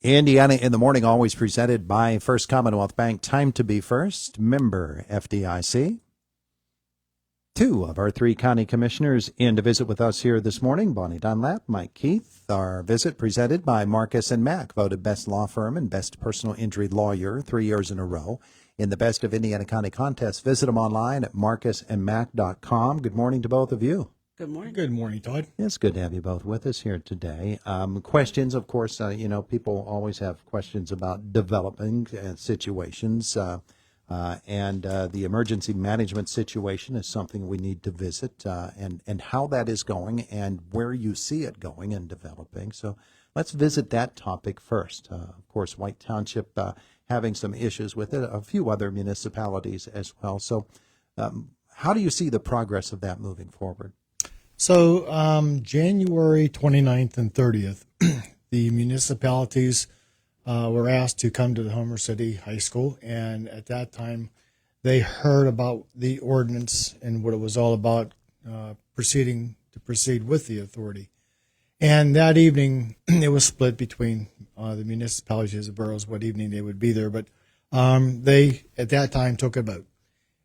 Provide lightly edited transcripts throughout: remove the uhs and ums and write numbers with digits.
Indiana in the Morning, always presented by First Commonwealth Bank. Time to be first. Member FDIC. Two of our three county commissioners in to visit with us here this morning, Bonni Dunlap, Mike Kieth. Our visit presented by Marcus & Mack, voted best law firm and best personal injury lawyer 3 years in a row in the Best of Indiana County contest. Visit them online at marcusandmack.com. Good morning to both of you. Good morning. Good morning, Todd. It's good to have you both with us here today. Questions, of course, people always have questions about developing situations, and the emergency management situation is something we need to visit, and how that is going and where you see it going and developing. So let's visit that topic first. Of course, White Township having some issues with it, a few other municipalities as well. So how do you see the progress of that moving forward? So January 29th and 30th, the municipalities were asked to come to the Homer City High School, and at that time they heard about the ordinance and what it was all about, proceed with the authority. And that evening it was split between the municipalities, the boroughs, what evening they would be there, but they at that time took a vote.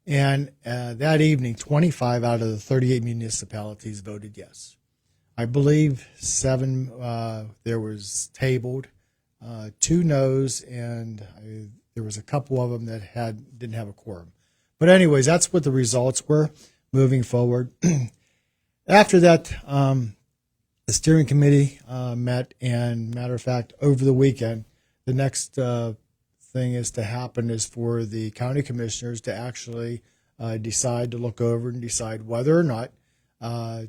And that evening, 25 out of the 38 municipalities voted yes. I believe 7 there was tabled, 2 no's, and there was a couple of them that didn't have a quorum. But anyways, that's what the results were moving forward. After that, the steering committee met, and matter of fact, over the weekend, the next thing is to happen is for the county commissioners to actually decide to look over and decide whether or not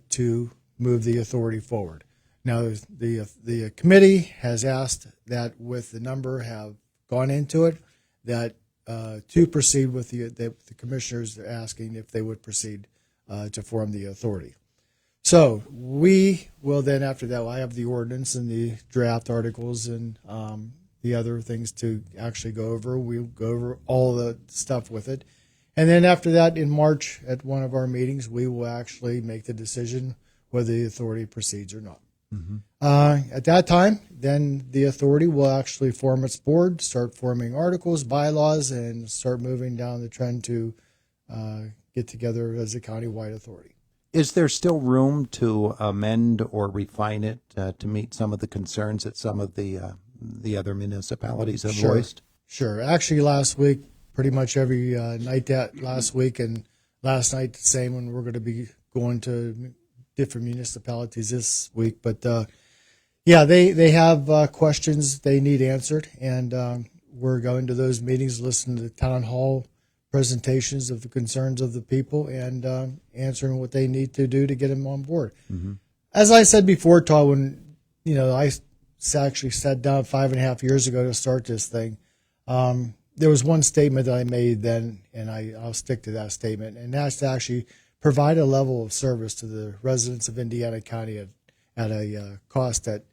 to move the authority forward. Now, the committee has asked that with the number have gone into it, that to proceed with the commissioners are asking if they would proceed to form the authority. So we will then, after that, I have the ordinance and the draft articles and the other things to actually go over. We'll go over all the stuff with it. And then after that, in March, at one of our meetings, we will actually make the decision whether the authority proceeds or not. Mm-hmm. At that time, then the authority will actually form its board, start forming articles, bylaws, and start moving down the trend to get together as a county-wide authority. Is there still room to amend or refine it to meet some of the concerns that some of the other municipalities have voiced? Sure. Actually, last week, pretty much every night that last week and last night the same, when we're going to be going to different municipalities this week. But they have questions they need answered, and we're going to those meetings, listen to the town hall presentations of the concerns of the people, and answering what they need to do to get them on board. Mm-hmm. As I said before, Todd, when I actually sat down 5.5 years ago to start this thing, there was one statement that I made then, and I'll stick to that statement, and that's to actually provide a level of service to the residents of Indiana County at a cost that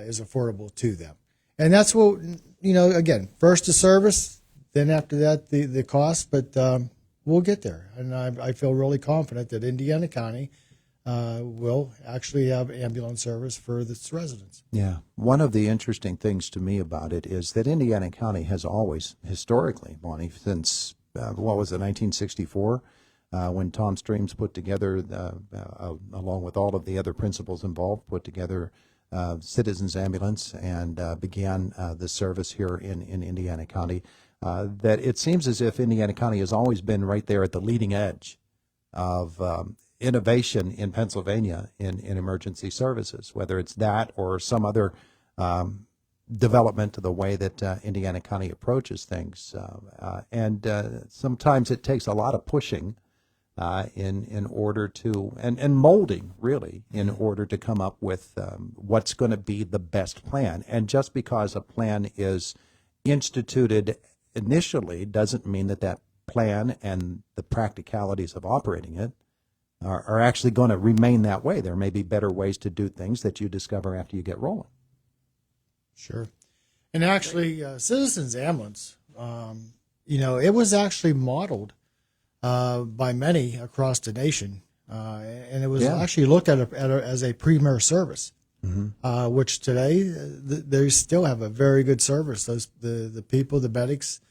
is affordable to them. And that's what, again, first the service, then after that the cost, but we'll get there. And I feel really confident that Indiana County will actually have ambulance service for its residents. Yeah. One of the interesting things to me about it is that Indiana County has always, historically, Bonni, since, 1964, when Tom Streams put together, along with all of the other principals involved, put together Citizens Ambulance and began the service here in Indiana County, that it seems as if Indiana County has always been right there at the leading edge of innovation in Pennsylvania in emergency services, whether it's that or some other development to the way that Indiana County approaches things. And sometimes it takes a lot of pushing in order to, and molding, really, in order to come up with what's going to be the best plan. And just because a plan is instituted initially doesn't mean that plan and the practicalities of operating it are actually going to remain that way. There may be better ways to do things that you discover after you get rolling. Sure. And actually, Citizens Ambulance, it was actually modeled by many across the nation, and it was actually looked at as a premier service. which today they still have a very good service. The people, the medics,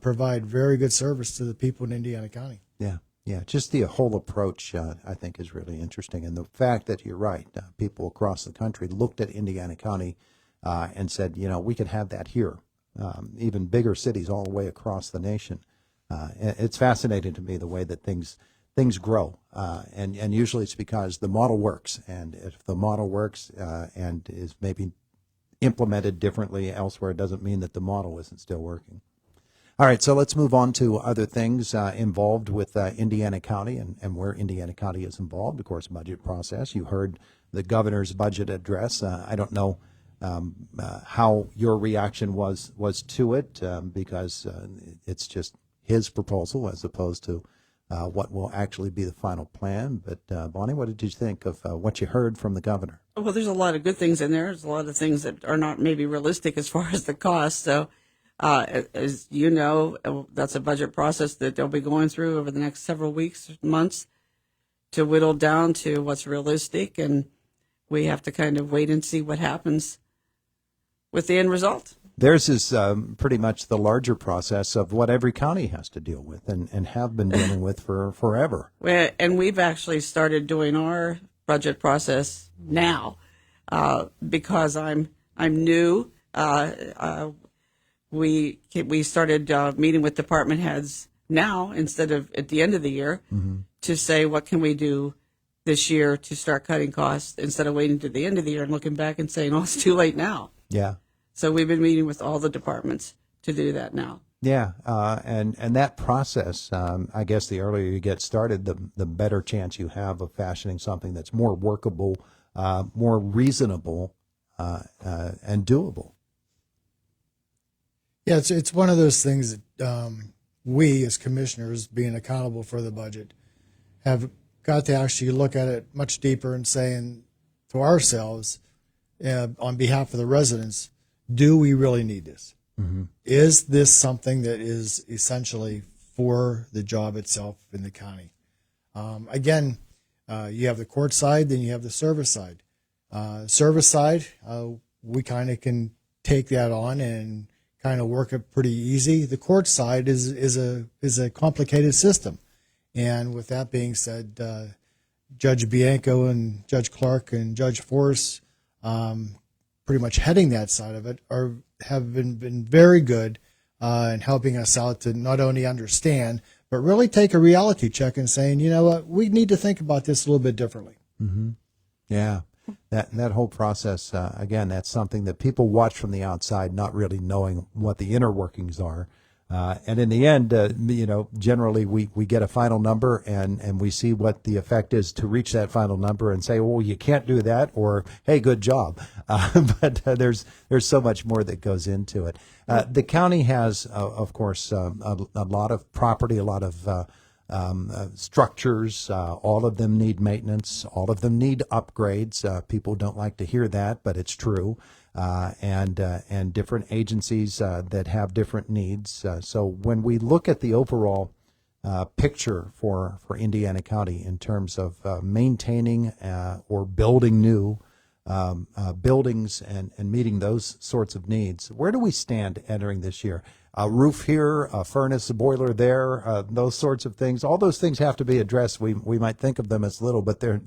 provide very good service to the people in Indiana County. Yeah, yeah. Just the whole approach, I think, is really interesting, and the fact that you're right, people across the country looked at Indiana County and said, we could have that here. Even bigger cities all the way across the nation. It's fascinating to me the way that things grow, and usually it's because the model works, and if the model works and is maybe implemented differently elsewhere, it doesn't mean that the model isn't still working. All right, so let's move on to other things involved with Indiana County and where Indiana County is involved. Of course, budget process. You heard the governor's budget address. I don't know how your reaction was to it, because it's just his proposal as opposed to what will actually be the final plan. But Bonni, what did you think of what you heard from the governor? Well, there's a lot of good things in there. There's a lot of things that are not maybe realistic as far as the cost. So, as you know, that's a budget process that they'll be going through over the next several weeks, months, to whittle down to what's realistic. And we have to kind of wait and see what happens with the end result. Theirs is pretty much the larger process of what every county has to deal with and have been dealing with for forever. And we've actually started doing our budget process now because I'm new. We started meeting with department heads now instead of at the end of the year to say what can we do this year to start cutting costs instead of waiting to the end of the year and looking back and saying, oh, it's too late now. Yeah. So we've been meeting with all the departments to do that now. Yeah, and that process, I guess the earlier you get started, the better chance you have of fashioning something that's more workable, more reasonable, and doable. Yeah, it's one of those things that we as commissioners, being accountable for the budget, have got to actually look at it much deeper and saying to ourselves, on behalf of the residents, do we really need this? Mm-hmm. Is this something that is essentially for the job itself in the county? Again, you have the court side, then you have the service side. Service side, we kind of can take that on and kind of work it pretty easy. The court side is a complicated system, and with that being said, Judge Bianco and Judge Clark and Judge Force, pretty much heading that side of it, have been very good in helping us out to not only understand, but really take a reality check and saying, you know what, we need to think about this a little bit differently. Mm-hmm. Yeah, that whole process, again, that's something that people watch from the outside, not really knowing what the inner workings are. And in the end, generally we get a final number and we see what the effect is to reach that final number and say, well, you can't do that, or, hey, good job. But there's so much more that goes into it. The county has, of course, a lot of property, a lot of structures. All of them need maintenance. All of them need upgrades. People don't like to hear that, but it's true. And different agencies that have different needs. So when we look at the overall picture for Indiana County in terms of maintaining or building new buildings and meeting those sorts of needs, where do we stand entering this year? A roof here, a furnace, a boiler there, those sorts of things. All those things have to be addressed. We might think of them as little, but they're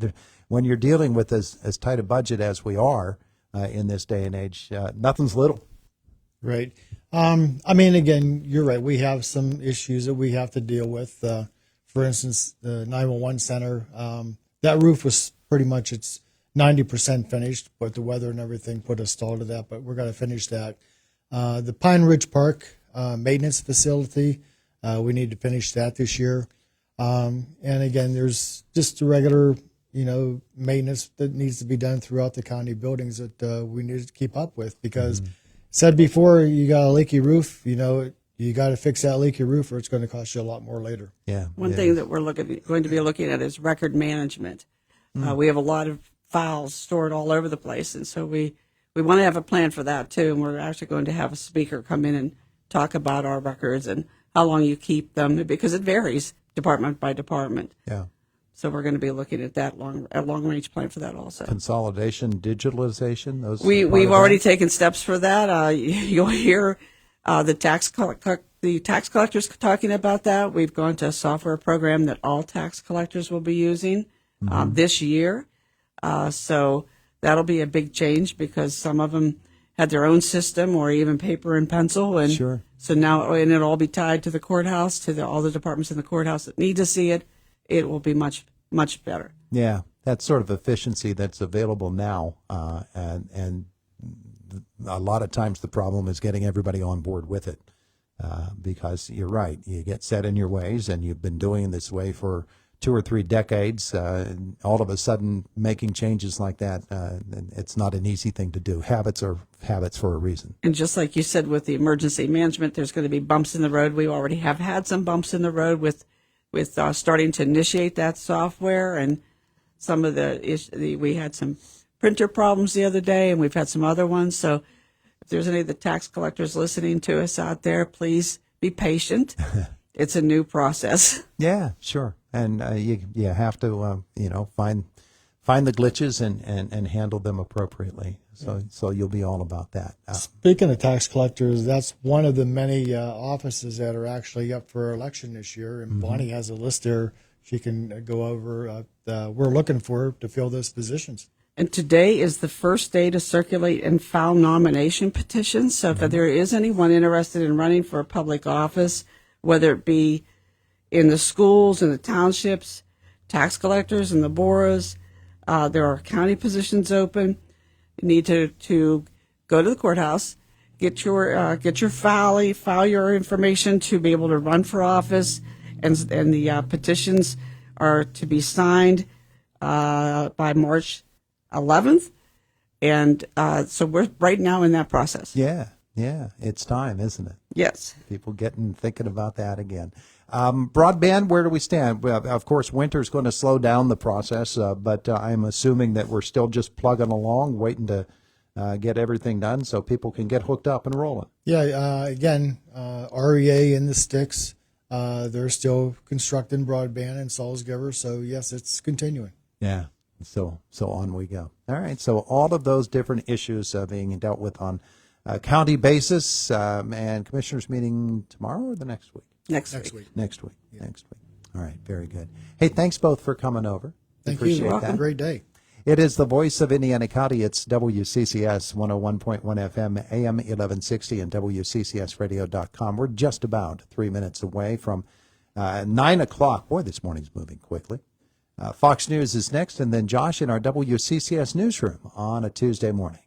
when you're dealing with as tight a budget as we are, in this day and age, nothing's little. Right. I mean, again, you're right. We have some issues that we have to deal with. For instance, the 911 center, that roof was pretty much, it's 90% finished, but the weather and everything put a stall to that, but we're going to finish that. The Pine Ridge Park maintenance facility, we need to finish that this year. And again, there's just the regular maintenance that needs to be done throughout the county buildings that we need to keep up with, because said before, you got a leaky roof, you got to fix that leaky roof or it's going to cost you a lot more later. Yeah. One thing that we're going to be looking at is record management. We have a lot of files stored all over the place, and so we want to have a plan for that too. And we're actually going to have a speaker come in and talk about our records and how long you keep them, because it varies department by department. Yeah. So we're going to be looking at that long range plan for that also. Consolidation, digitalization, those. We've already taken steps for that. You'll hear the tax collectors talking about that. We've gone to a software program that all tax collectors will be using this year. So that'll be a big change because some of them had their own system or even paper and pencil. And Sure. so now, and it'll all be tied to the courthouse, to all the departments in the courthouse that need to see it. It will be much, much better. Yeah, that sort of efficiency that's available now, and a lot of times the problem is getting everybody on board with it, because you're right, you get set in your ways, and you've been doing this way for 2 or 3 decades. And all of a sudden, making changes like that, it's not an easy thing to do. Habits are habits for a reason. And just like you said with the emergency management, there's going to be bumps in the road. We already have had some bumps in the road with starting to initiate that software, and some of we had some printer problems the other day, and we've had some other ones. So if there's any of the tax collectors listening to us out there, please be patient. It's a new process. Yeah, sure. And you have to find the glitches and handle them appropriately. So you'll be all about that. Speaking of tax collectors, that's one of the many offices that are actually up for election this year. And Bonni has a list there she can go over. We're looking for to fill those positions. And today is the first day to circulate and file nomination petitions. So if there is anyone interested in running for a public office, whether it be in the schools, in the townships, tax collectors, in the boroughs, there are county positions open. You need to go to the courthouse, get your file your information to be able to run for office, and the petitions are to be signed by March 11th, and so we're right now in that process. Yeah, it's time, isn't it? Yes. People thinking about that again. Broadband, where do we stand? Well, of course, winter's going to slow down the process, but I'm assuming that we're still just plugging along, waiting to get everything done so people can get hooked up and rolling. Yeah, again, REA in the sticks. They're still constructing broadband in Salzgiver, so yes, it's continuing. Yeah, so on we go. All right, so all of those different issues being dealt with on a county basis, and commissioners meeting tomorrow or the next week? Next week. Next week. All right, very good. Hey, thanks both for coming over. Thank Appreciate you. that. Have a great day. It is the voice of Indiana County. It's WCCS 101.1 FM, AM 1160, and WCCSradio.com. We're just about 3 minutes away from 9 o'clock. Boy, this morning's moving quickly. Fox News is next, and then Josh in our WCCS newsroom on a Tuesday morning.